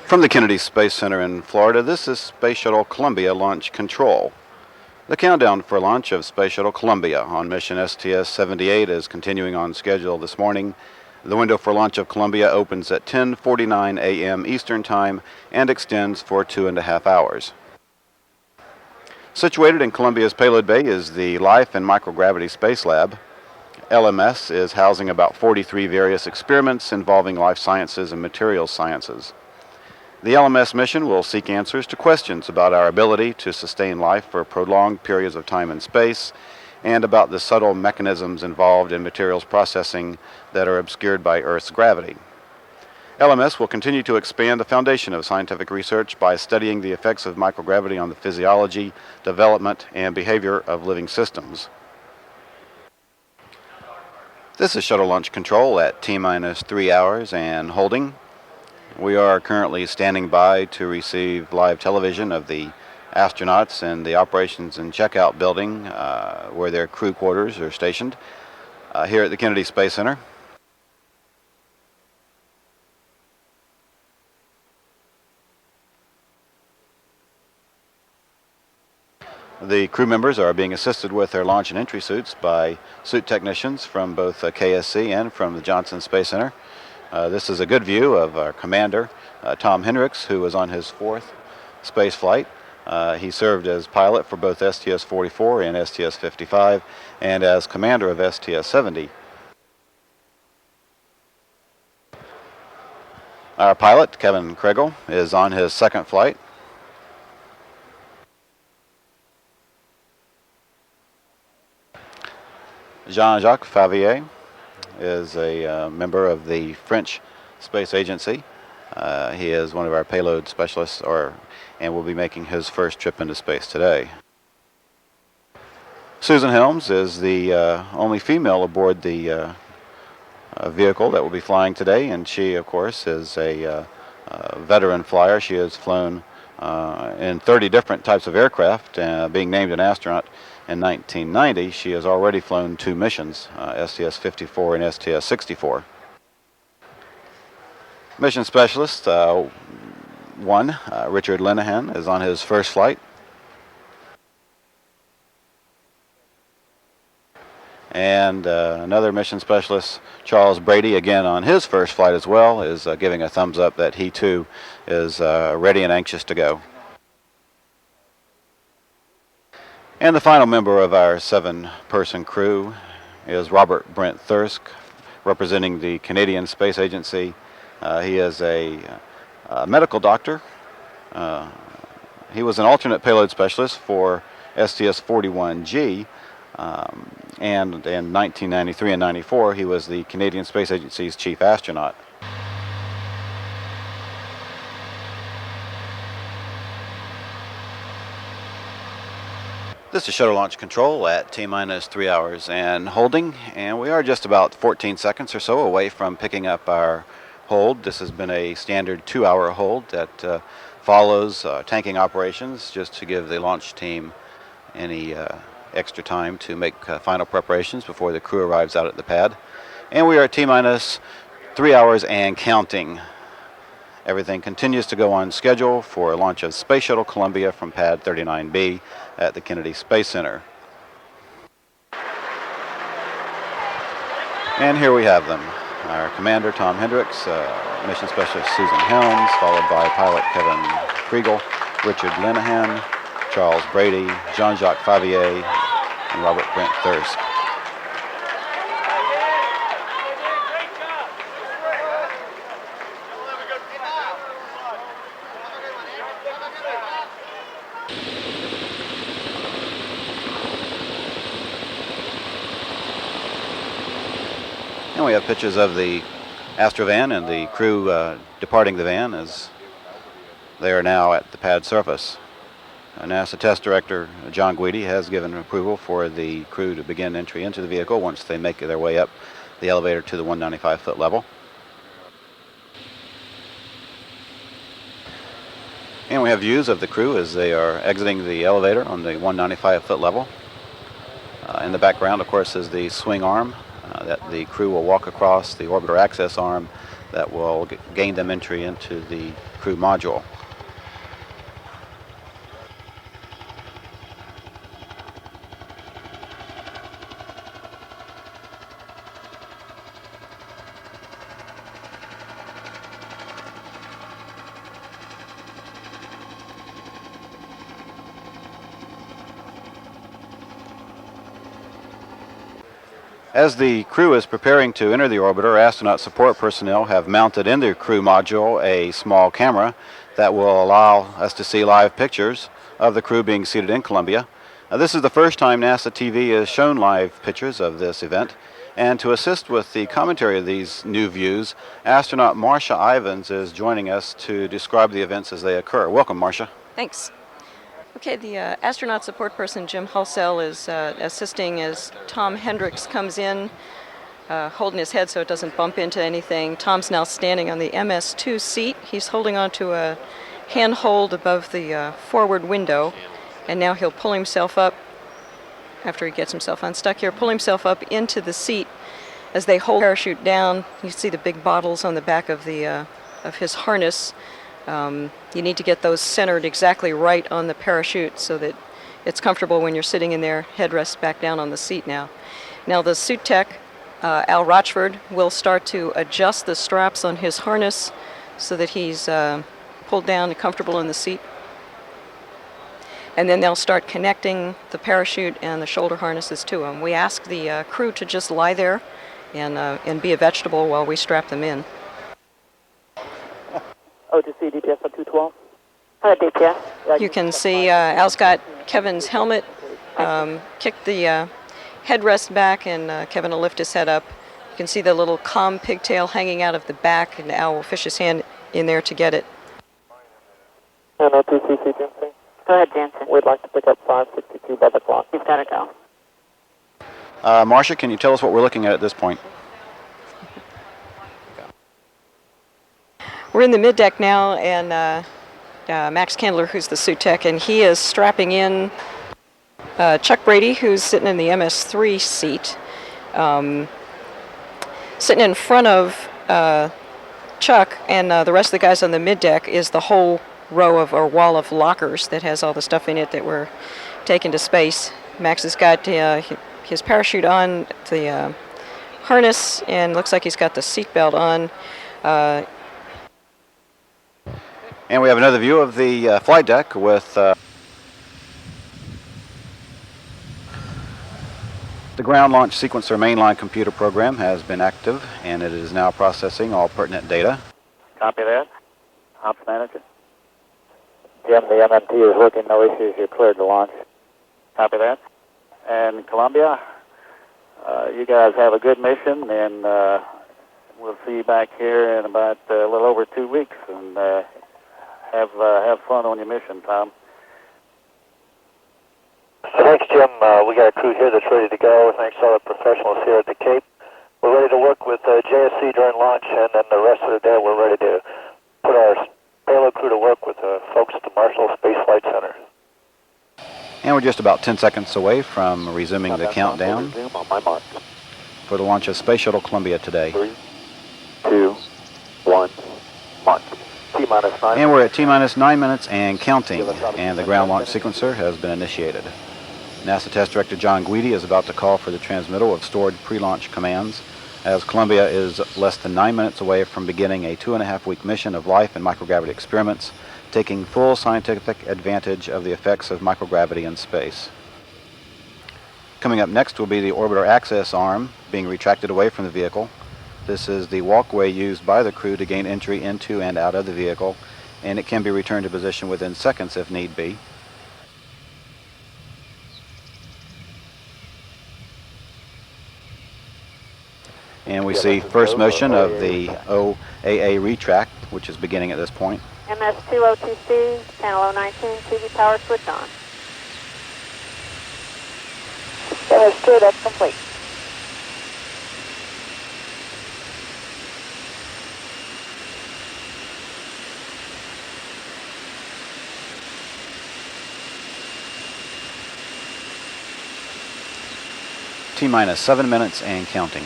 From the Kennedy Space Center in Florida, this is Space Shuttle Columbia Launch Control. The countdown for launch of Space Shuttle Columbia on mission STS-78 is continuing on schedule this morning. The window for launch of Columbia opens at 10:49 a.m. Eastern Time and extends for 2.5 hours. Situated in Columbia's payload bay is the Life and Microgravity Space Lab. LMS is housing about 43 various experiments involving life sciences and materials sciences. The LMS mission will seek answers to questions about our ability to sustain life for prolonged periods of time and space, and about the subtle mechanisms involved in materials processing that are obscured by Earth's gravity. LMS will continue to expand the foundation of scientific research by studying the effects of microgravity on the physiology, development, and behavior of living systems. This is Shuttle Launch Control at T-minus 3 hours and holding. We are currently standing by to receive live television of the astronauts in the operations and checkout building where their crew quarters are stationed here at the Kennedy Space Center. The crew members are being assisted with their launch and entry suits by suit technicians from both KSC and from the Johnson Space Center. This is a good view of our commander, Tom Hendricks, who was on his 4th space flight. He served as pilot for both STS-44 and STS-55 and as commander of STS-70. Our pilot, Kevin Kregel, is on his 2nd flight. Jean-Jacques Favier is a member of the French Space Agency. He is one of our payload specialists and will be making his first trip into space today. Susan Helms is the only female aboard the vehicle that will be flying today, and she, of course, is a veteran flyer. She has flown in 30 different types of aircraft, being named an astronaut in 1990. She has already flown 2 missions, STS-54 and STS-64. Mission Specialist 1, Richard Linehan, is on his 1st flight. And another Mission Specialist, Charles Brady, again on his 1st flight as well, is giving a thumbs up that he too is ready and anxious to go. And the final member of our 7-person crew is Robert Brent Thirsk, representing the Canadian Space Agency. He is a medical doctor. He was an alternate payload specialist for STS-41G, and in 1993 and 94 he was the Canadian Space Agency's chief astronaut. This is Shuttle Launch Control at T-minus 3 hours and holding, and we are just about 14 seconds or so away from picking up our hold. This has been a standard 2-hour hold that follows tanking operations, just to give the launch team any extra time to make final preparations before the crew arrives out at the pad. And we are at T-minus 3 hours and counting. Everything continues to go on schedule for a launch of Space Shuttle Columbia from Pad 39B at the Kennedy Space Center. And here we have them. Our commander, Tom Hendricks, mission specialist Susan Helms, followed by pilot Kevin Kregel, Richard Linehan, Charles Brady, Jean-Jacques Favier, and Robert Brent Thirsk. And we have pictures of the Astrovan and the crew departing the van as they are now at the pad surface. NASA Test Director John Guidi has given approval for the crew to begin entry into the vehicle once they make their way up the elevator to the 195-foot level. And we have views of the crew as they are exiting the elevator on the 195-foot level. In the background, of course, is the swing arm that the crew will walk across the orbiter access arm that will gain them entry into the crew module. As the crew is preparing to enter the orbiter, astronaut support personnel have mounted in their crew module a small camera that will allow us to see live pictures of the crew being seated in Columbia. This is the first time NASA TV has shown live pictures of this event, and to assist with the commentary of these new views, astronaut Marcia Ivins is joining us to describe the events as they occur. Welcome, Marcia. Thanks. Okay, the astronaut support person, Jim Hulsell, is assisting as Tom Hendricks comes in, holding his head so it doesn't bump into anything. Tom's now standing on the MS2 seat. He's holding onto a handhold above the forward window, and now he'll pull himself up, after he gets himself unstuck here, pull himself up into the seat. As they hold the parachute down, you see the big bottles on the back of his harness. You need to get those centered exactly right on the parachute so that it's comfortable when you're sitting in there, headrest back down on the seat now. Now the suit tech, Al Rochford, will start to adjust the straps on his harness so that he's pulled down and comfortable in the seat. And then they'll start connecting the parachute and the shoulder harnesses to him. We ask the crew to just lie there and be a vegetable while we strap them in. OTC DPS 212. DPS. You can see Al's got Kevin's helmet, kicked the headrest back, and Kevin will lift his head up. You can see the little comm pigtail hanging out of the back, and Al will fish his hand in there to get it. And OTC Jansen. Go ahead, Jansen. We'd like to pick up 562 by the clock. You've got to go. Marcia, can you tell us what we're looking at this point? We're in the middeck now, and Max Candler, who's the suit tech, and he is strapping in Chuck Brady, who's sitting in the MS3 seat. Sitting in front of Chuck and the rest of the guys on the middeck is the whole row of, or wall of lockers that has all the stuff in it that we're taking to space. Max has got his parachute on, the harness, and looks like he's got the seatbelt on. And we have another view of the flight deck with the ground launch sequencer mainline computer program has been active, and it is now processing all pertinent data. Copy that. Ops manager. Jim, the MMT is working, no issues, you're cleared to launch. Copy that. And Columbia, you guys have a good mission, and we'll see you back here in about a little over 2 weeks, and have fun on your mission, Tom. Thanks, Jim. We got a crew here that's ready to go. Thanks to all the professionals here at the Cape. We're ready to work with JSC during launch, and then the rest of the day we're ready to put our payload crew to work with the folks at the Marshall Space Flight Center. And we're just about 10 seconds away from resuming the countdown On my mark. for the launch of Space Shuttle Columbia today. 3, 2, 1, launch. T-minus 9. And we're at T-minus 9 minutes and counting, and the ground launch sequencer has been initiated. NASA Test Director John Guidi is about to call for the transmittal of stored pre-launch commands, as Columbia is less than 9 minutes away from beginning a 2.5-week mission of life and microgravity experiments, taking full scientific advantage of the effects of microgravity in space. Coming up next will be the orbiter access arm being retracted away from the vehicle. This is the walkway used by the crew to gain entry into and out of the vehicle, and it can be returned to position within seconds if need be. And we see first motion of the OAA retract, which is beginning at this point. MS2 OTC, channel 019, TV power switch on. MS2, that's complete. T-minus 7 minutes and counting.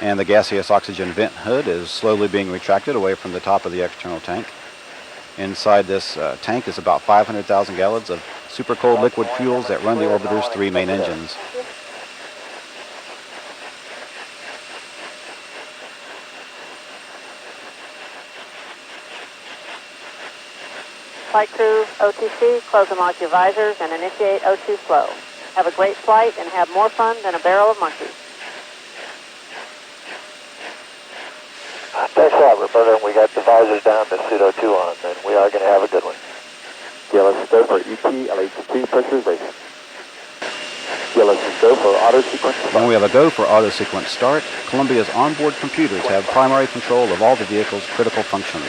And the gaseous oxygen vent hood is slowly being retracted away from the top of the external tank. Inside this tank is about 500,000 gallons of super cold liquid fuels that run the orbiter's 3 main engines. Flight crew, OTC, close and lock your visors and initiate O2 flow. Have a great flight and have more fun than a barrel of monkeys. Thanks a lot, Roberta. We got the visors down, the pseudo 2 on, and we are going to have a good one. Yeah, let's go for ET, LH2 pressurization. Yeah, let's go for auto sequence start. When we have a go for auto sequence start, Columbia's onboard computers have primary control of all the vehicle's critical functions.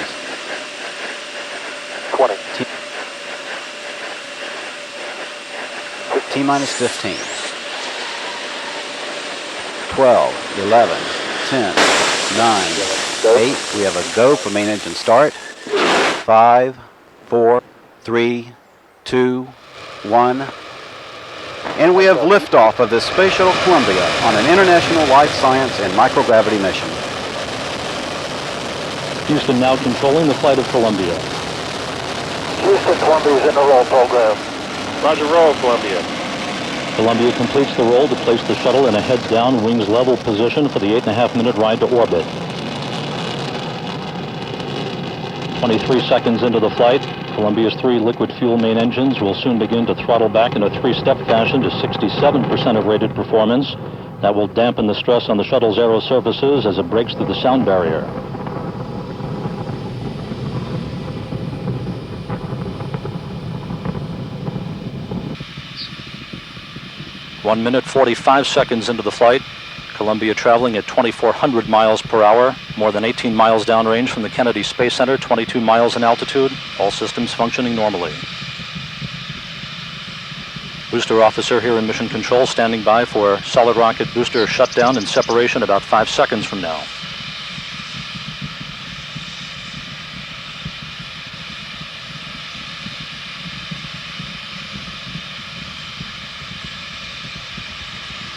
20. T-minus 15. 12, 11, 10, 9, 8. We have a go for main engine start. 5, 4, 3, 2, 1. And we have liftoff of the Space Shuttle Columbia on an international life science and microgravity mission. Houston now controlling the flight of Columbia. Houston, Columbia's in the roll program. Roger, roll, Columbia. Columbia completes the roll to place the shuttle in a heads-down, wings-level position for the 8.5-minute ride to orbit. 23 seconds into the flight, Columbia's 3 liquid fuel main engines will soon begin to throttle back in a 3-step fashion to 67% of rated performance. That will dampen the stress on the shuttle's aero surfaces as it breaks through the sound barrier. 1 minute 45 seconds into the flight, Columbia traveling at 2,400 miles per hour, more than 18 miles downrange from the Kennedy Space Center, 22 miles in altitude, all systems functioning normally. Booster officer here in Mission Control standing by for solid rocket booster shutdown and separation about 5 seconds from now.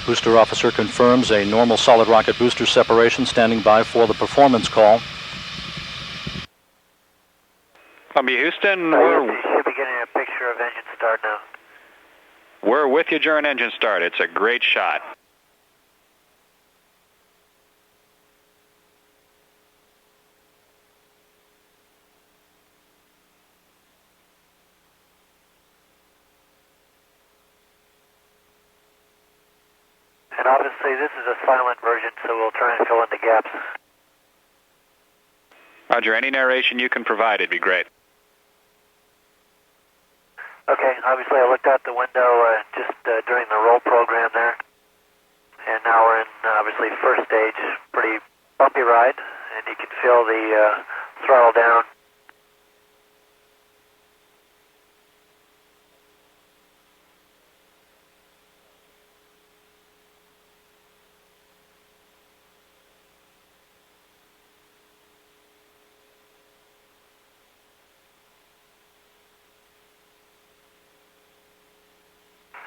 Booster officer confirms a normal solid rocket booster separation, standing by for the performance call. Columbia, Houston, You should be getting a picture of engine start now. we're with you during engine start. It's a great shot. And obviously this is a silent version, so we'll try and fill in the gaps. Roger, any narration you can provide, it'd be great. Okay, obviously I looked out the window just during the roll program there. And now we're in, obviously, first stage. Pretty bumpy ride, and you can feel the throttle down.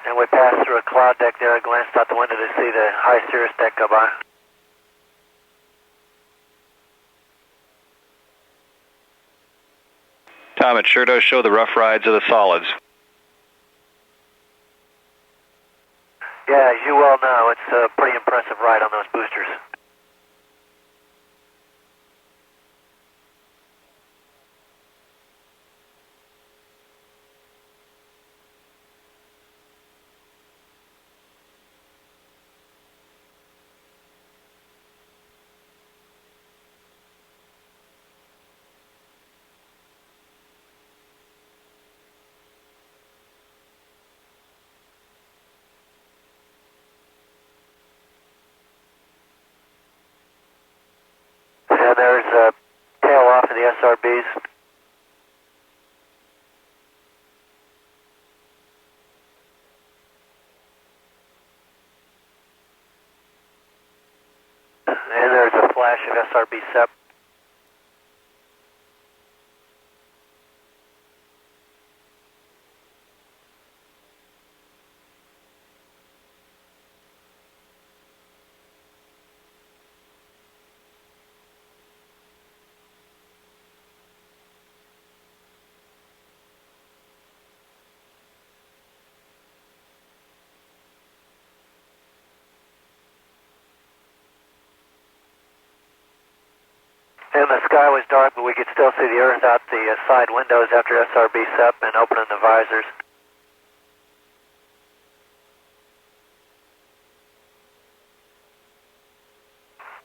And we passed through a cloud deck there. I glanced out the window to see the high Cirrus deck go by. Tom, it sure does show the rough rides of the solids. Yeah, as you well know, it's a pretty impressive ride on those boosters. And there's a tail off of the SRBs. And there's a flash of SRB SEP. And the sky was dark, but we could still see the Earth out the side windows after SRB SEP and opening the visors.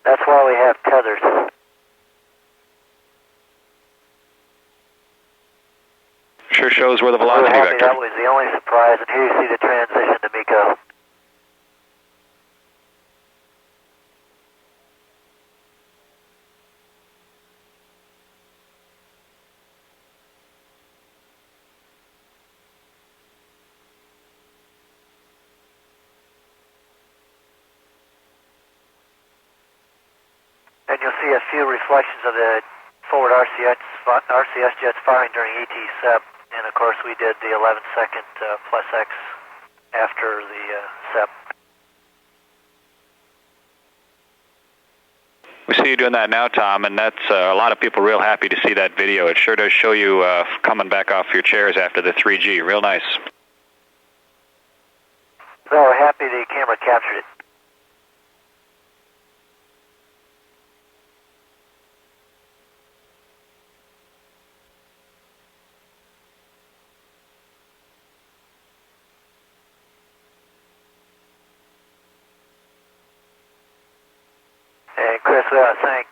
That's why we have tethers. Sure shows where the We're velocity happy vector. that was the only surprise, and here you see the transition to MECO. And you'll see a few reflections of the forward RCS jets firing during ET SEP. And of course we did the 11-second plus X after the SEP. We see you doing that now, Tom, and that's a lot of people real happy to see that video. It sure does show you coming back off your chairs after the 3G. Real nice. So we're happy the camera captured it. And Chris, we want to thank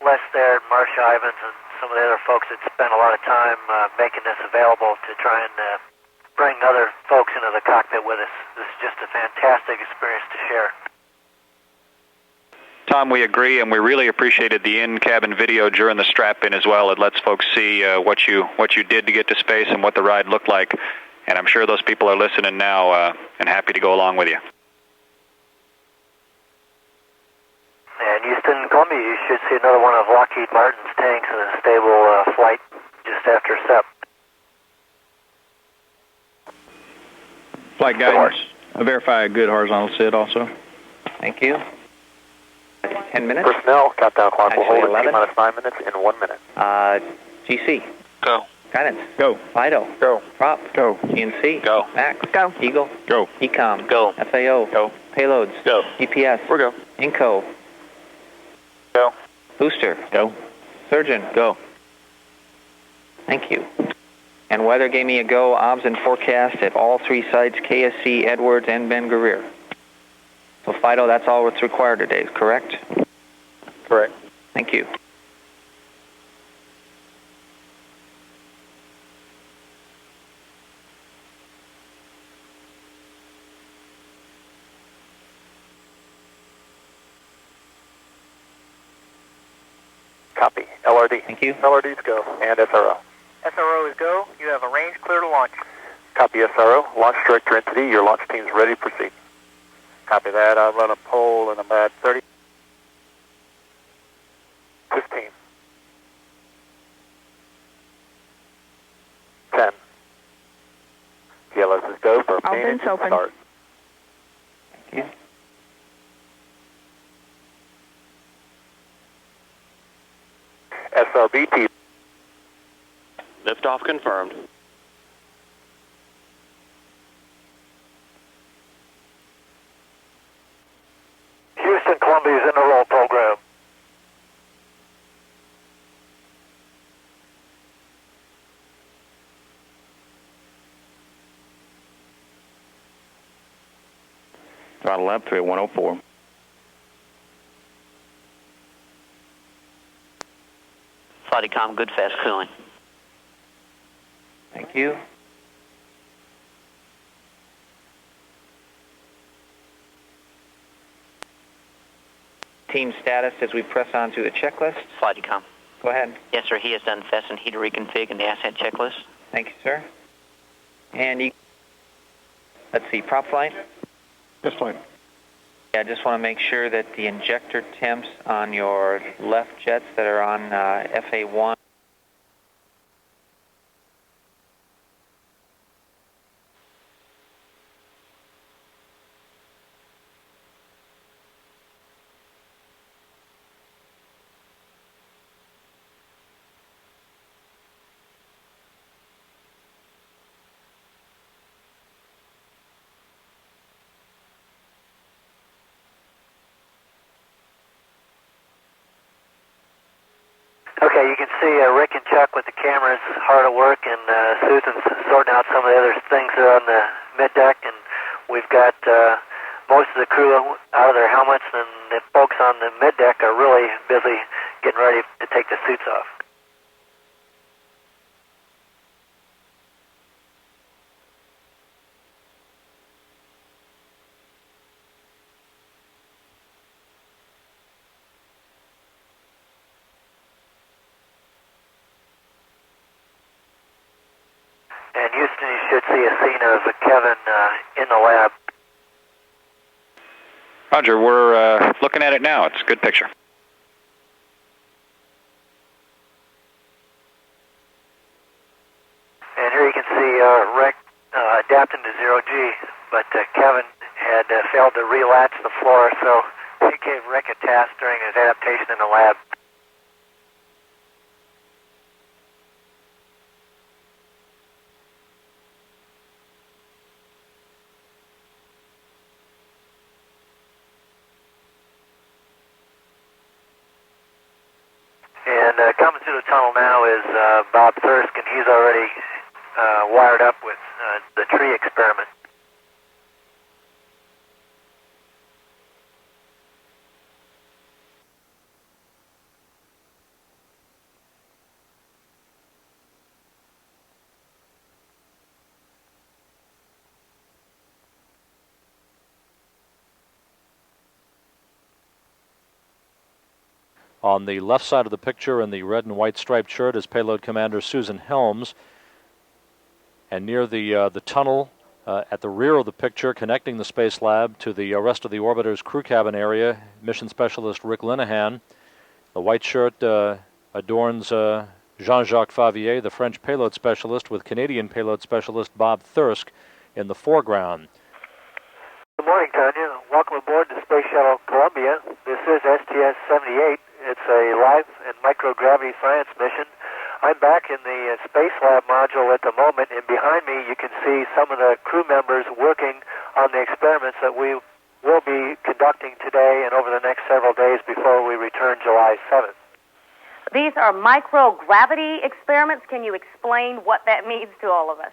Les there, Marcia Ivins, and some of the other folks that spent a lot of time making this available to try and bring other folks into the cockpit with us. This is just a fantastic experience to share. Tom, we agree, and we really appreciated the in-cabin video during the strap-in as well. It lets folks see what you did to get to space and what the ride looked like. And I'm sure those people are listening now and happy to go along with you. And Houston, Columbia, you should see another one of Lockheed Martin's tanks in a stable flight just after SEP. Flight guidance. Verify a good horizontal sit also. Thank you. 10 minutes. Personnel, countdown clock will Actually, hold at 11. T-minus 9 minutes in 1 minute. GC. Go. Guidance. Go. FIDO. Go. Prop. Go. GNC. Go. Max. Go. Eagle. Go. ECOM. Go. FAO. Go. Payloads. Go. GPS. We're go. INCO. Go. Booster. Go. Surgeon. Go. Thank you. And weather gave me a go, obs and forecast at all three sites, KSC, Edwards, and Ben Guerrier. So FIDO, that's all that's required today, correct? Correct. Thank you. Copy. LRD. Thank you. LRD's go. And SRO. SRO is go. You have a range clear to launch. Copy SRO. Launch director entity. Your launch team's ready to proceed. Copy that. I'll run a poll in about 30. 15. 10. GLS is go for main engine start. Thank you. SRBT. Liftoff confirmed. Houston, Columbia's in the roll program. Throttle up, 3 at 104. Flightcom, good fast cooling. Thank you. Team status as we press on to the checklist. Flightcom. Go ahead. Yes, sir. He has done test and heater reconfig and the ascent checklist. Thank you, sir. And let's see, prop flight. Yes, fine. Yeah, I just want to make sure that the injector temps on your left jets that are on FA1 Okay, you can see Rick and Chuck with the cameras hard at work, and Susan's sorting out some of the other things there on the mid deck, and we've got most of the crew out of their helmets, and the folks on the mid deck are really busy getting ready to take the suits off. And Houston, you should see a scene of Kevin in the lab. Roger, we're looking at it now. It's a good picture. And here you can see Rick adapting to zero-G, but Kevin had failed to relatch the floor, so he gave Rick a task during his adaptation in the lab. And coming through the tunnel now is Bob Thirsk, and he's already wired up with the tree experiment. On the left side of the picture in the red and white striped shirt is Payload Commander Susan Helms. And near the tunnel at the rear of the picture connecting the Space Lab to the rest of the orbiter's crew cabin area, Mission Specialist Rick Linehan. The white shirt adorns Jean-Jacques Favier, the French payload specialist, with Canadian payload specialist Bob Thirsk in the foreground. Good morning, Tanya. Welcome aboard the Space Shuttle Columbia. This is STS-78. It's a life and microgravity science mission. I'm back in the Space Lab module at the moment, and behind me you can see some of the crew members working on the experiments that we will be conducting today and over the next several days before we return July 7th. These are microgravity experiments. Can you explain what that means to all of us?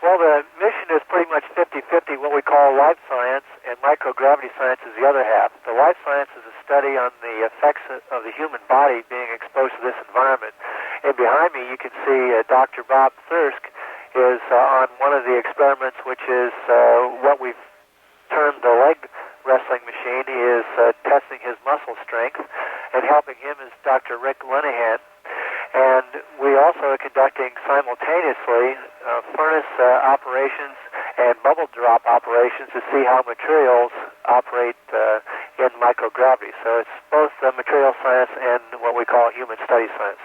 Well, the mission is pretty much 50-50, what we call life science, and microgravity science is the other half. The life science is a study on the effects of the human body being exposed to this environment. And behind me you can see Dr. Bob Thirsk is on one of the experiments, which is what we've termed the leg wrestling machine. He is testing his muscle strength, and helping him is Dr. Rick Linehan. And we also are conducting simultaneously furnace operations and bubble drop operations to see how materials operate in microgravity. So it's both material science and what we call human study science.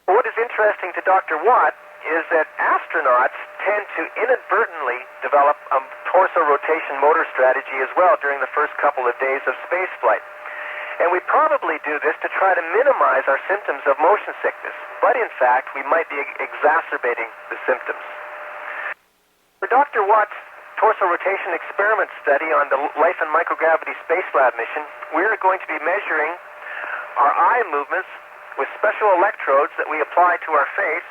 What is interesting to Dr. Watt is that astronauts tend to inadvertently develop a torso rotation motor strategy as well during the first couple of days of spaceflight. And we probably do this to try to minimize our symptoms of motion sickness, but in fact we might be exacerbating the symptoms. For Dr. Watt's torso rotation experiment study on the Life and Microgravity Space Lab mission, we're going to be measuring our eye movements with special electrodes that we apply to our face,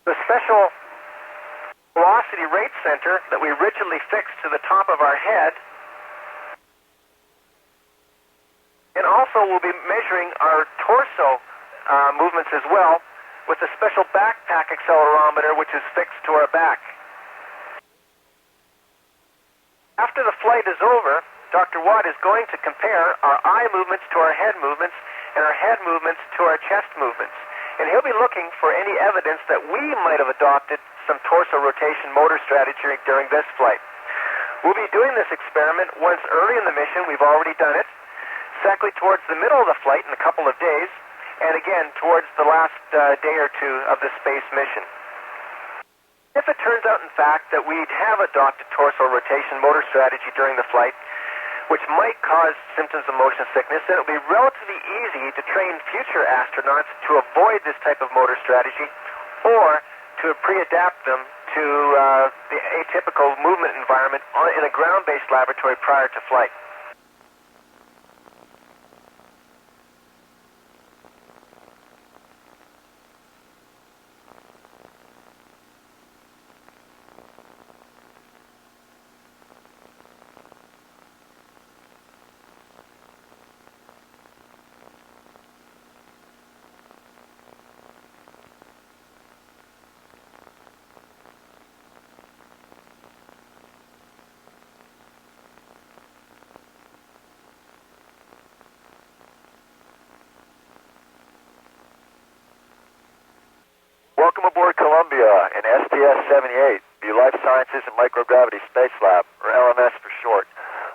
the special velocity rate center that we rigidly fix to the top of our head, and also we'll be measuring our torso movements as well with a special backpack accelerometer which is fixed to our back. After the flight is over, Dr. Watt is going to compare our eye movements to our head movements and our head movements to our chest movements. And he'll be looking for any evidence that we might have adopted some torso rotation motor strategy during this flight. We'll be doing this experiment once early in the mission. We've already done it. Secondly, towards the middle of the flight in a couple of days, and again towards the last day or two of the space mission. If it turns out, in fact, that we have adopted torso rotation motor strategy during the flight, which might cause symptoms of motion sickness, then it will be relatively easy to train future astronauts to avoid this type of motor strategy or to pre-adapt them to the atypical movement environment in a ground-based laboratory prior to flight. Columbia in STS-78, the Life Sciences and Microgravity Space Lab, or LMS for short.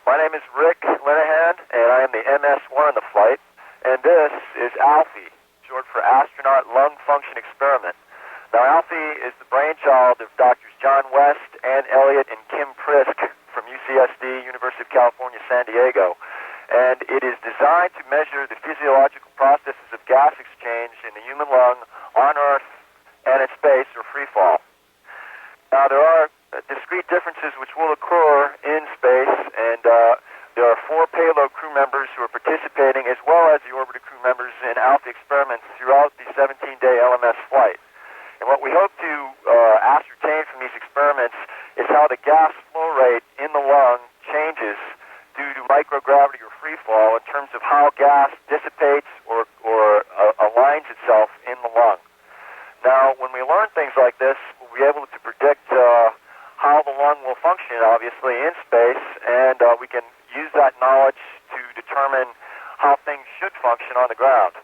My name is Rick Linehan, and I am the MS-1 on the flight, and this is ALFIE, short for Astronaut Lung Function Experiment. Now, ALFIE is the brainchild of Drs. John West, Ann Elliott, and Kim Prisk from UCSD, University of California, San Diego. And it is designed to measure the physiological processes of gas exchange in the human lung on Earth and in space, or free fall. Now, there are discrete differences which will occur in space, and there are 4 payload crew members who are participating, as well as the orbiter crew members in ALFIE experiments throughout the 17-day LMS flight. And what we hope to ascertain from these experiments is how the gas flow rate in the lung changes due to microgravity or free fall in terms of how gas dissipates or aligns itself in the lung. Now, when we learn things like this, we'll be able to predict how the lung will function, obviously, in space, and we can use that knowledge to determine how things should function on the ground.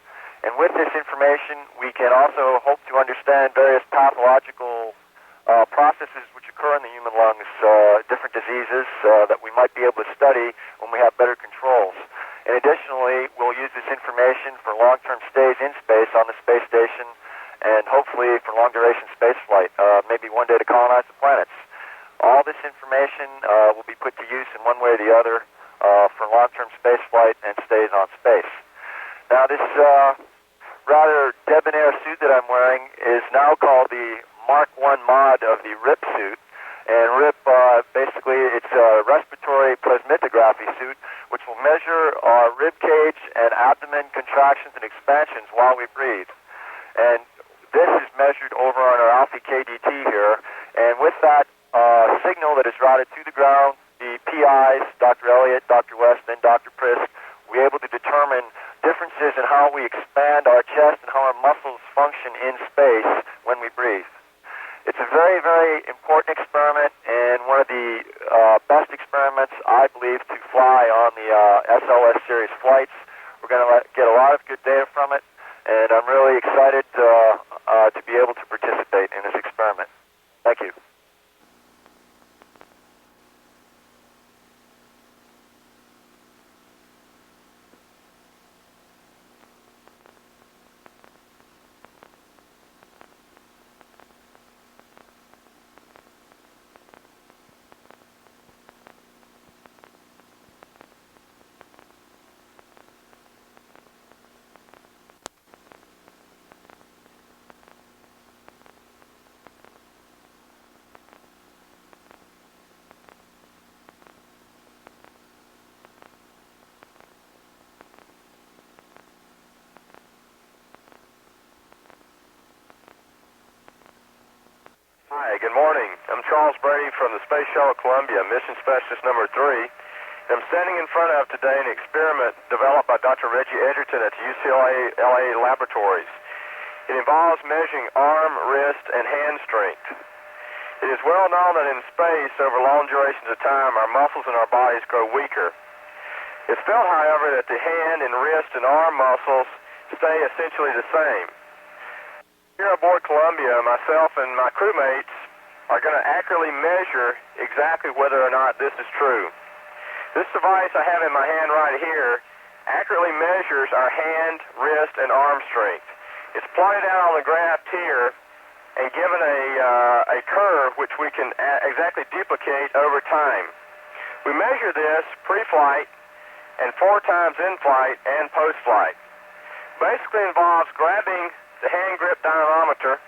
And with this information, we can also hope to understand various pathological processes which occur in the human lungs, different diseases that we might be able to study when we have better controls. And additionally, we'll use this information for long-term stays in space on the space station, and hopefully for long-duration space flight, maybe one day to colonize the planets. All this information will be put to use in one way or the other for long-term space flight and stays on space. Now, this rather debonair suit that I'm wearing is now called the Mark I mod of the RIP suit. And RIP, basically, it's a respiratory plasmithography suit, which will measure our rib cage and abdomen contractions and expansions while we breathe. And this is measured over on our ALFIE KDT here. And with that signal that is routed to the ground, the PIs, Dr. Elliott, Dr. West, and Dr. Prisk, we're able to determine differences in how we expand our chest and how our muscles function in space when we breathe. It's a very, very important experiment, and one of the best experiments, I believe, to fly on the SLS series flights. We're going to get a lot of good data from it, and I'm really excited to be able to participate in this experiment. Thank you. Hi, good morning. I'm Charles Brady from the Space Shuttle Columbia, Mission Specialist number 3. And I'm standing in front of today an experiment developed by Dr. Reggie Edgerton at the UCLA LA laboratories. It involves measuring arm, wrist, and hand strength. It is well known that in space, over long durations of time, our muscles in our bodies grow weaker. It's felt, however, that the hand and wrist and arm muscles stay essentially the same. Here aboard Columbia, myself and my crewmates are going to accurately measure exactly whether or not this is true. This device I have in my hand right here accurately measures our hand, wrist, and arm strength. It's plotted out on the graph here and given a curve which we can exactly duplicate over time. We measure this pre-flight and 4 times in-flight and post-flight. Basically involves grabbing the hand grip dynamometer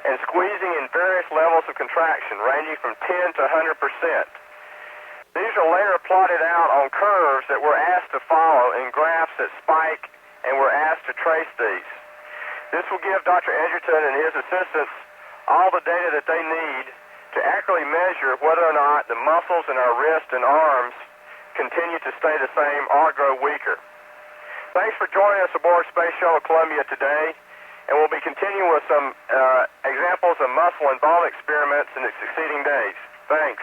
and squeezing in various levels of contraction, ranging from 10 to 100%. These are later plotted out on curves that we're asked to follow in graphs that spike, and we're asked to trace these. This will give Dr. Edgerton and his assistants all the data that they need to accurately measure whether or not the muscles in our wrist and arms continue to stay the same or grow weaker. Thanks for joining us aboard Space Shuttle Columbia today. And we'll be continuing with some examples of muscle and bone experiments in the succeeding days. Thanks.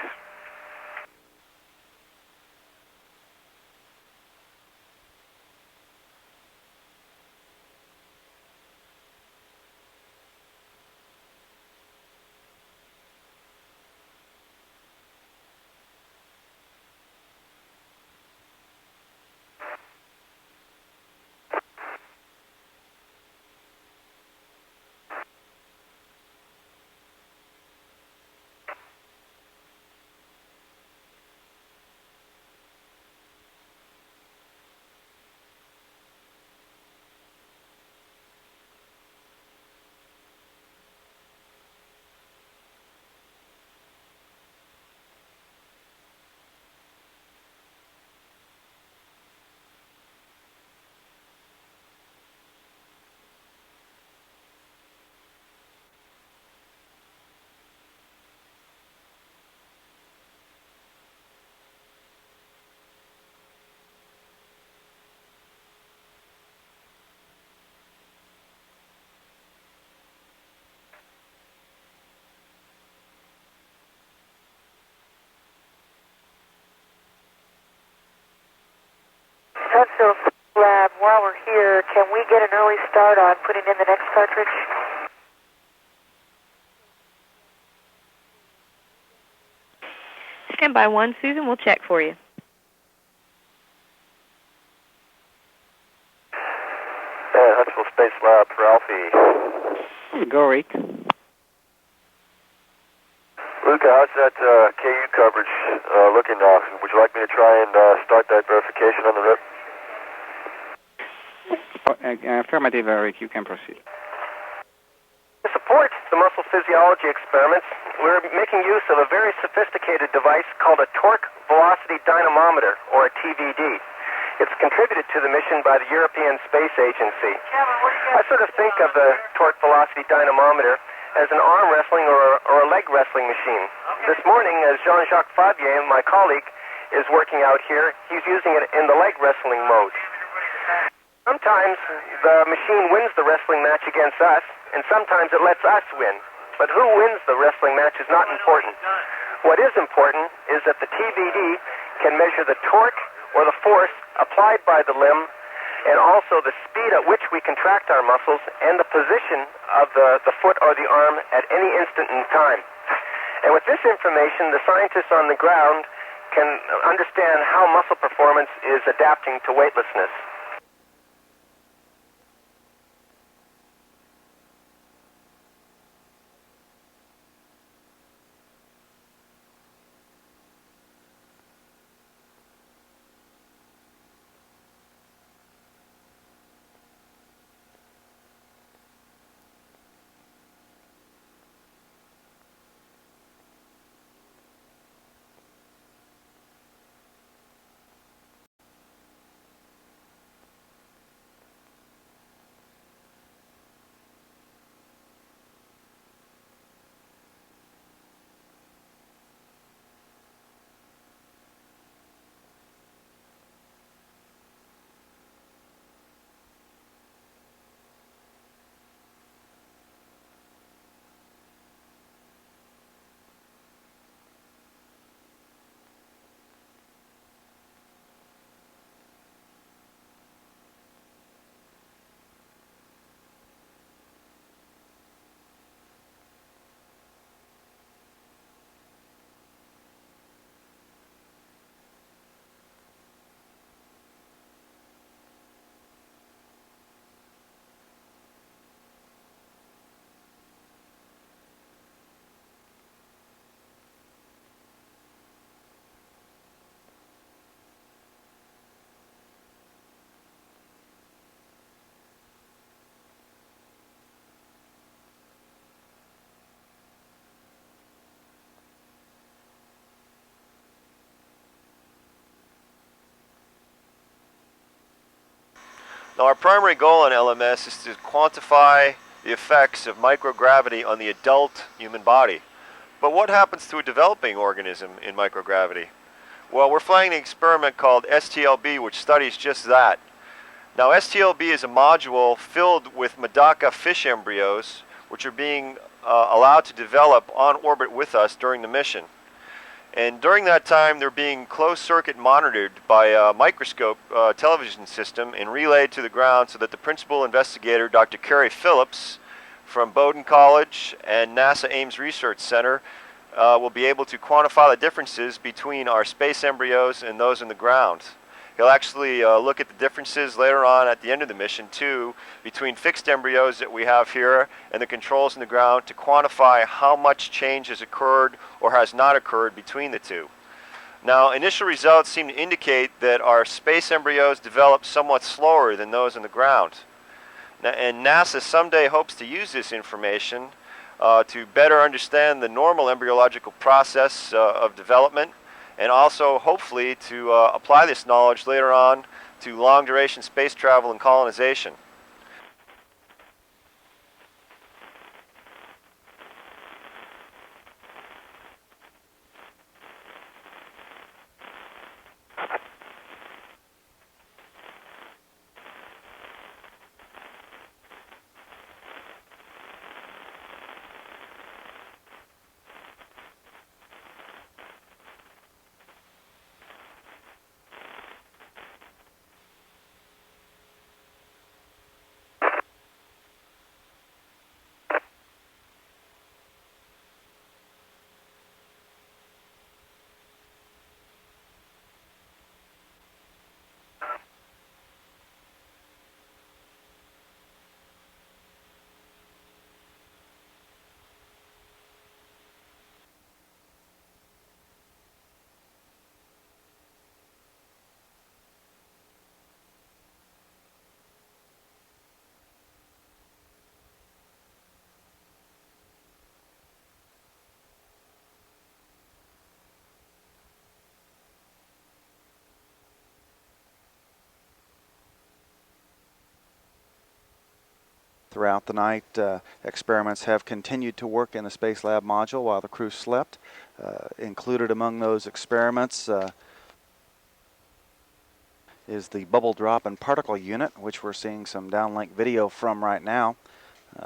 while we're here, can we get an early start on putting in the next cartridge? Stand by 1, Susan. We'll check for you. Huntsville Space Lab for Alfie. Go, Rick. Luca, how's that KU coverage looking now? Would you like me to try and start that verification on the RIP? Affirmative, Rick. You can proceed. To support the muscle physiology experiments, we're making use of a very sophisticated device called a torque velocity dynamometer, or a TVD. It's contributed to the mission by the European Space Agency. I sort of think of the torque velocity dynamometer as an arm wrestling or a leg wrestling machine. This morning, as Jean-Jacques Fabier, my colleague, is working out here, he's using it in the leg wrestling mode. Sometimes the machine wins the wrestling match against us, and sometimes it lets us win. But who wins the wrestling match is not important. What is important is that the TVD can measure the torque or the force applied by the limb, and also the speed at which we contract our muscles and the position of the foot or the arm at any instant in time. And with this information, the scientists on the ground can understand how muscle performance is adapting to weightlessness. Now, our primary goal on LMS is to quantify the effects of microgravity on the adult human body. But what happens to a developing organism in microgravity? Well, we're flying an experiment called STLB, which studies just that. Now, STLB is a module filled with Medaka fish embryos, which are being allowed to develop on orbit with us during the mission. And during that time, they're being closed-circuit monitored by a microscope television system and relayed to the ground so that the principal investigator, Dr. Carey Phillips, from Bowdoin College and NASA Ames Research Center, will be able to quantify the differences between our space embryos and those in the ground. He'll actually look at the differences later on at the end of the mission, too, between fixed embryos that we have here and the controls in the ground to quantify how much change has occurred or has not occurred between the two. Now, initial results seem to indicate that our space embryos develop somewhat slower than those in the ground. And NASA someday hopes to use this information to better understand the normal embryological process of development, and also hopefully to apply this knowledge later on to long-duration space travel and colonization. Throughout the night, experiments have continued to work in the Space Lab module while the crew slept. Included among those experiments is the bubble drop and particle unit, which we're seeing some downlink video from right now.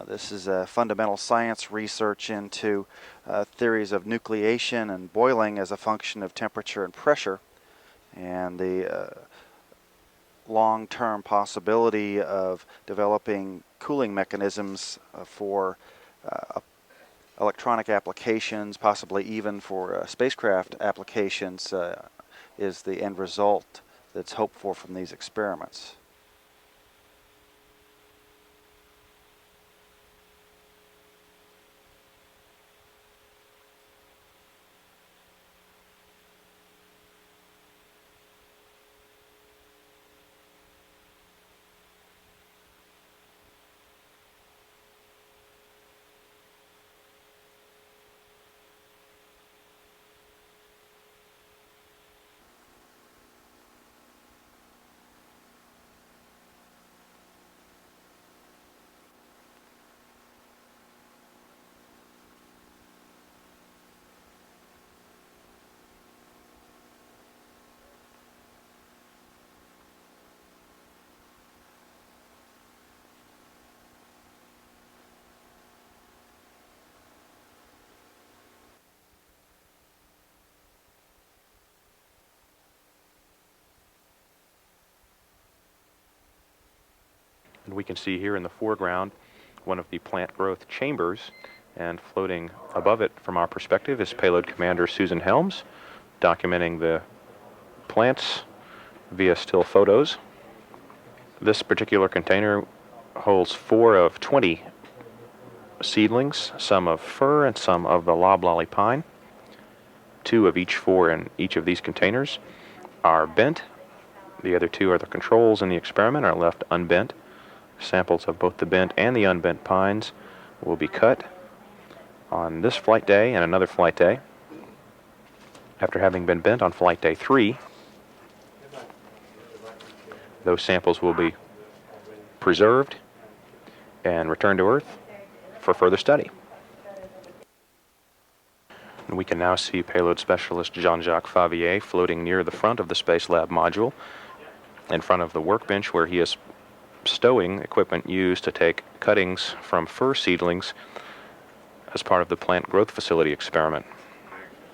This is fundamental science research into theories of nucleation and boiling as a function of temperature and pressure, and the long-term possibility of developing cooling mechanisms for electronic applications, possibly even for spacecraft applications, is the end result that's hoped for from these experiments. And we can see here in the foreground one of the plant growth chambers, and floating above it from our perspective is Payload Commander Susan Helms, documenting the plants via still photos. This particular container holds 4 of 20 seedlings, some of fir and some of the loblolly pine. 2 of each 4 in each of these containers are bent. The other 2 are the controls in the experiment, are left unbent. Samples of both the bent and the unbent pines will be cut on this flight day and another flight day. After having been bent on flight day 3, those samples will be preserved and returned to Earth for further study. And we can now see payload specialist Jean-Jacques Favier floating near the front of the Space Lab module, in front of the workbench where he is stowing equipment used to take cuttings from fir seedlings as part of the plant growth facility experiment.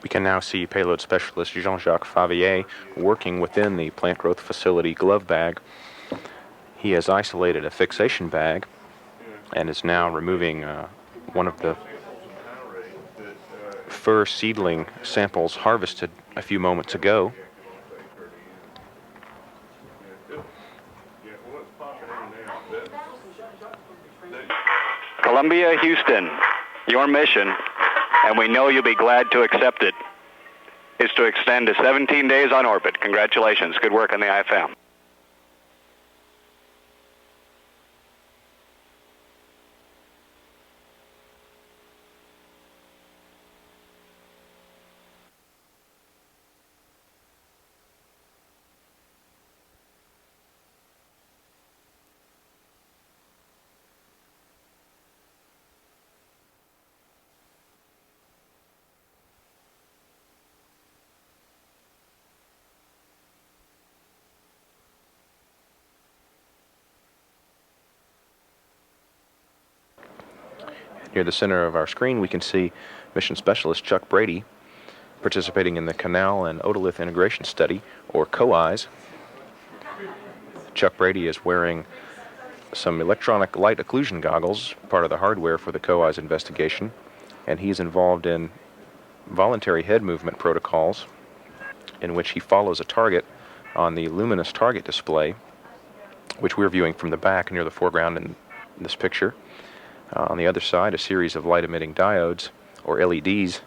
We can now see payload specialist Jean-Jacques Favier working within the plant growth facility glove bag. He has isolated a fixation bag and is now removing one of the fir seedling samples harvested a few moments ago. Columbia, Houston, your mission, and we know you'll be glad to accept it, is to extend to 17 days on orbit. Congratulations. Good work on the IFM. Near the center of our screen, we can see Mission Specialist Chuck Brady participating in the Canal and Otolith Integration Study, or COEYES. Chuck Brady is wearing some electronic light occlusion goggles, part of the hardware for the COEYES investigation, and he's involved in voluntary head movement protocols in which he follows a target on the luminous target display, which we're viewing from the back near the foreground in this picture. On the other side, a series of light-emitting diodes, or LEDs,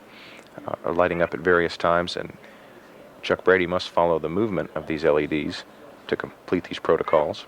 are lighting up at various times, and Chuck Brady must follow the movement of these LEDs to complete these protocols.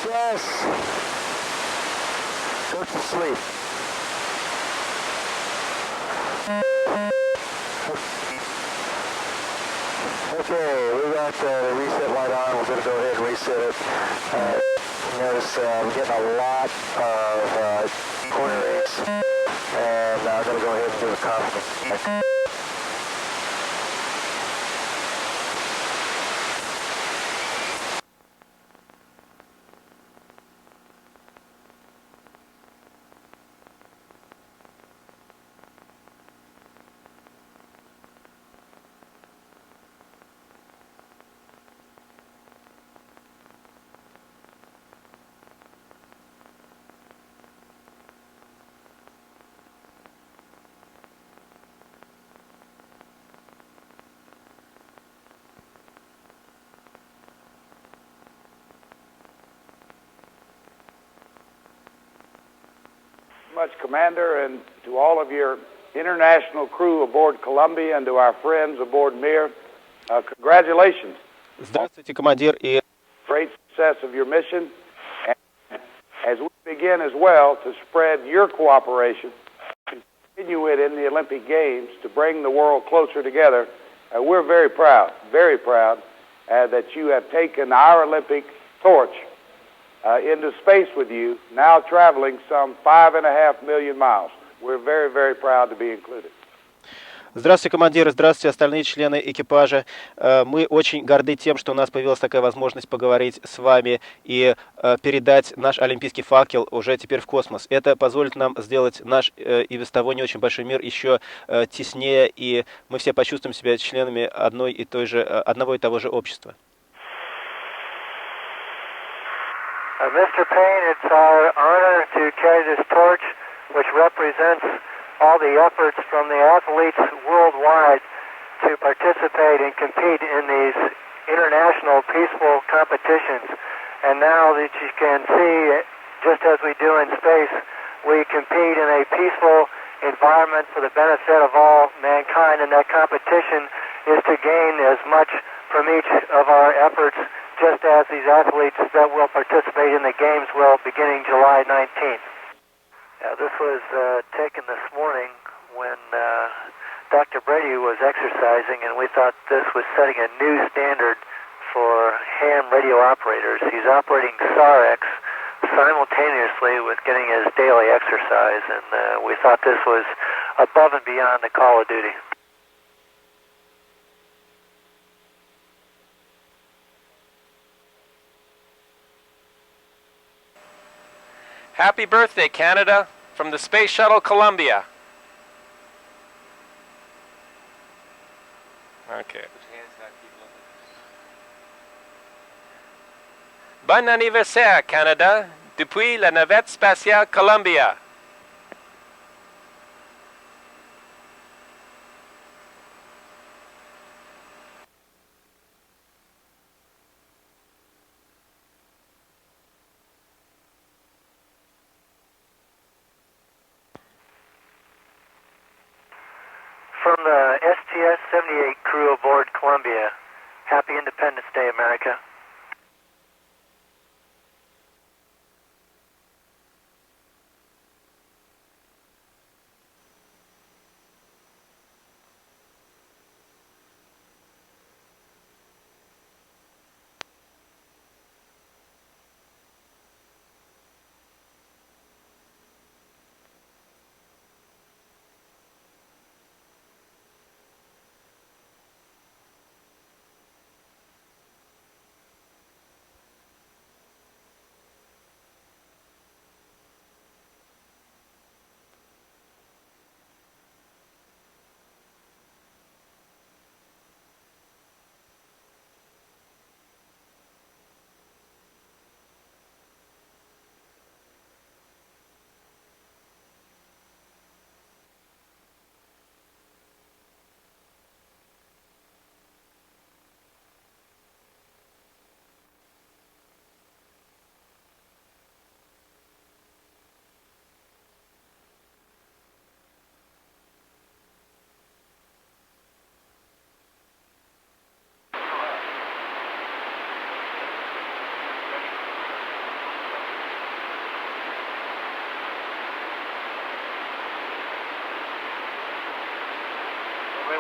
Yes. Go to sleep. Okay, we got the reset light on. We're going to go ahead and reset it. Notice we're getting a lot of corner rates, and I'm going to go ahead and do a confidence. Much, Commander, and to all of your international crew aboard Columbia and to our friends aboard Mir, congratulations. Здравствуйте, командир. И Great success of your mission. And as we begin as well to spread your cooperation, continue it in the Olympic Games to bring the world closer together, we're very proud that you have taken our Olympic torch into space with you, now traveling some 5.5 million miles. We're very, very proud to be included. Здравствуйте, командир, здравствуйте, остальные члены экипажа. Мы очень горды тем, что у нас появилась такая возможность поговорить с вами и передать наш олимпийский факел уже теперь в космос. Это позволит нам сделать наш и без того не очень большой мир еще теснее, и мы все почувствуем себя членами одного и того же общества. Mr. Payne, it's our honor to carry this torch, which represents all the efforts from the athletes worldwide to participate and compete in these international peaceful competitions. And now that you can see, just as we do in space, we compete in a peaceful environment for the benefit of all mankind, and that competition is to gain as much from each of our efforts, just as these athletes that will participate in the games will beginning July 19th. This was taken this morning when Dr. Brady was exercising, and we thought this was setting a new standard for ham radio operators. He's operating SAR-X simultaneously with getting his daily exercise, and we thought this was above and beyond the call of duty. Happy birthday, Canada, from the Space Shuttle Columbia. Okay. Bon anniversaire, Canada, depuis la navette spatiale Columbia. From the STS-78 crew aboard Columbia, happy Independence Day, America.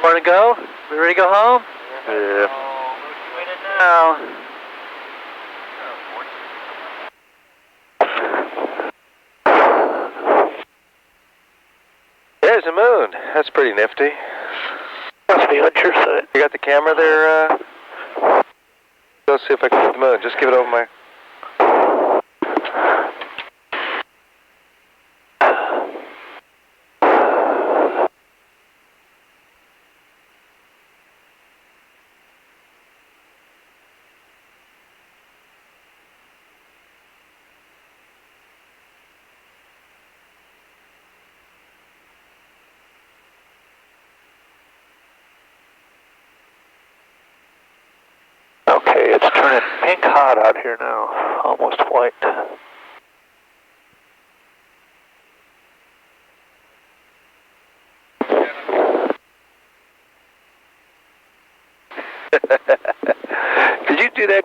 Want to go? We ready to go home? Yeah. Now. There's the moon. That's pretty nifty. Must be on your side. You got the camera there? Go see if I can get the moon. Just give it over my... Okay, it's turning pink hot out here now. Almost white. Did you do that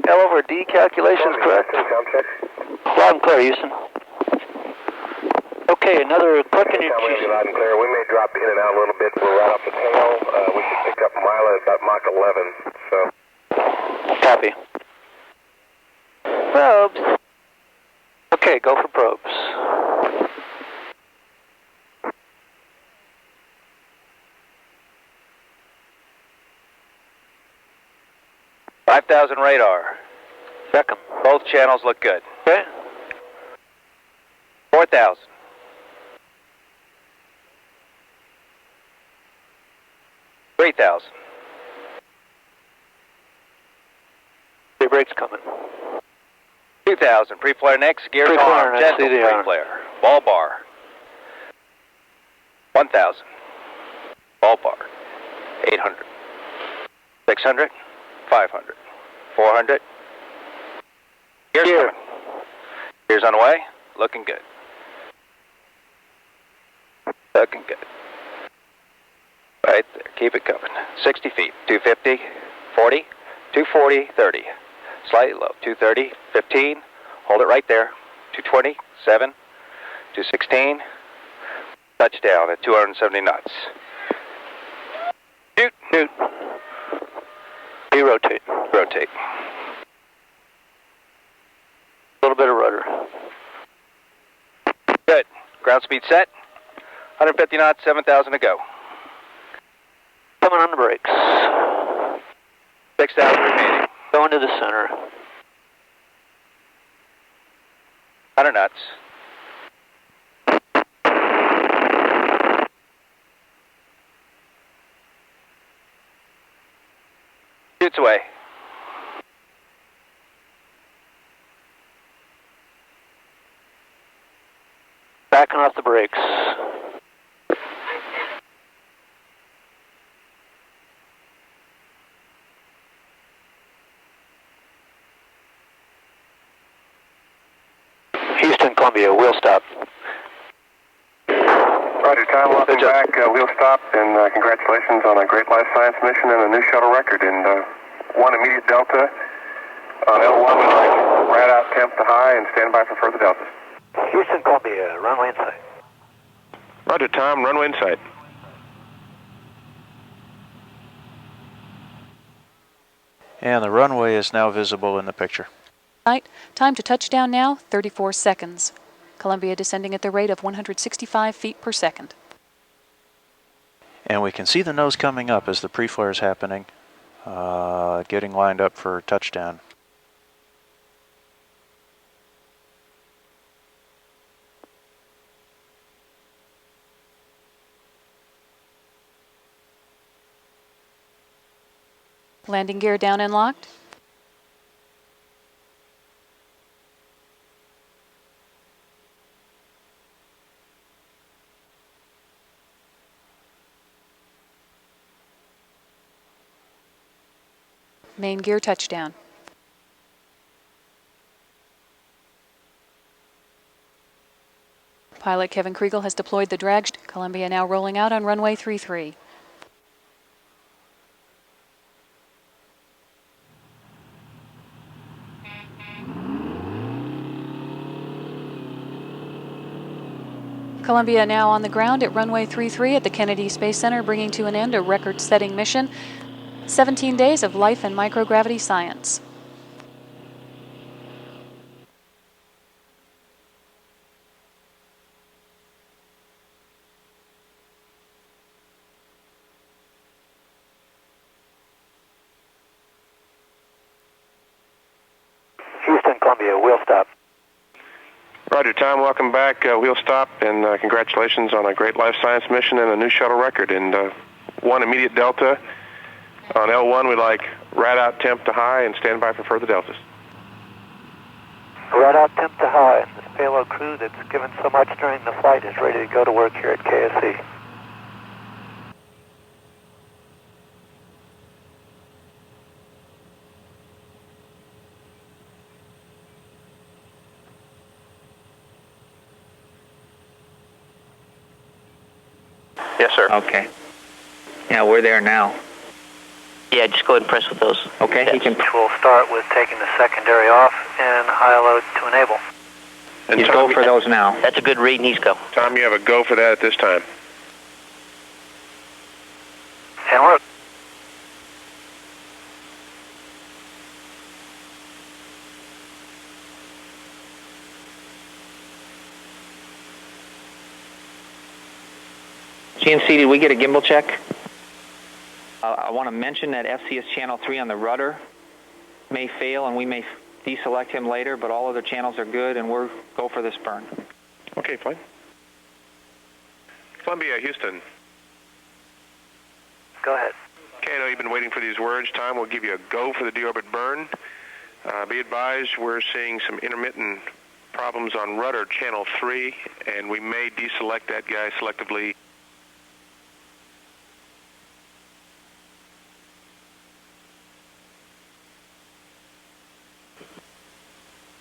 L over D calculations correct? Loud and clear, Houston. Okay, another click and Loud and clear. We may drop in and out a little bit. We're right off the tail. We should pick up Mila at about Mach 11. So. Copy. Probes. Okay, go for probes. $5,000 radar. Check 'em. Both channels look good. Okay. 4,000. $3,000. Three brakes coming. 2,000. Pre-flare next. Gears Pre-flare on. next, Gentle CDR. pre-flare. Ball bar. 1,000. Ball bar. 800. 600. 500. 400. Gears coming. Gears on the way. Looking good. Looking good. Right there. Keep it coming. 60 feet. 250. 40. 240. 30. Slightly low. 230. 15. Hold it right there. 220. 7. 216. Touchdown at 270 knots. Shoot. Shoot. Rotate. Rotate. A little bit of rudder. Good. Ground speed set. 150 knots, 7,000 to go. Coming on the brakes. 6,000 remaining. Going to the center. 100 knots. Shoots away. Backing off the brakes. Houston, Columbia, wheel stop. Roger, Tom. Welcome back. Wheel stop, and congratulations on a great life science mission and a new shuttle record. And one immediate delta on L1 with rad out temp to high, and stand by for further deltas. Houston, Columbia, runway in sight. Roger, Tom. Runway in sight. And the runway is now visible in the picture. Right. Time to touchdown now, 34 seconds. Columbia descending at the rate of 165 feet per second. And we can see the nose coming up as the pre-flare is happening, getting lined up for touchdown. Landing gear down and locked. Main gear touchdown. Pilot Kevin Kriegel has deployed the drag. Columbia now rolling out on runway 33. Columbia now on the ground at runway 33 at the Kennedy Space Center, bringing to an end a record-setting mission. 17 days of life and microgravity science. Houston, Columbia, wheel stop. Roger, Tom, welcome back. Wheel stop, and congratulations on a great life science mission and a new shuttle record. And 1 immediate delta. On L1, we like rad out temp to high and stand by for further deltas. Rad out temp to high. This payload crew that's given so much during the flight is ready to go to work here at KSC. Yes, sir. Okay. Yeah, we're there now. Yeah, just go ahead and press with those. Okay, he can. We'll start with taking the secondary off and high load to enable. And He's Tom, go for those now. That's a good read, and he's go. Tom, you have a go for that at this time. And we're GNC, did we get a gimbal check? I want to mention that FCS channel 3 on the rudder may fail, and we may deselect him later, but all other channels are good, and we'll go for this burn. Okay, fine. Columbia, Houston. Go ahead. Okay, I know you've been waiting for these words. Tom, we'll give you a go for the deorbit burn. Be advised, we're seeing some intermittent problems on rudder channel 3, and we may deselect that guy selectively.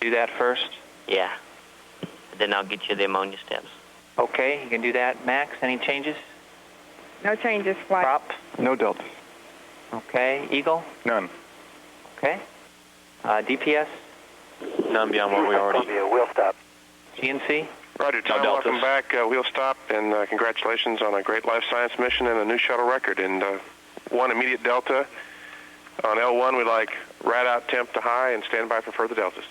Do that first. Yeah. Then I'll get you the ammonia steps. Okay, you can do that. Max, any changes? No changes, flight. Prop? No deltas. Okay. Eagle? None. Okay. DPS? None beyond what we already... Columbia, wheel stop. GNC? Roger, Tom, welcome back. Wheel stop, and congratulations on a great life science mission and a new shuttle record. And 1 immediate delta. On L1, we like rad out temp to high and stand by for further deltas.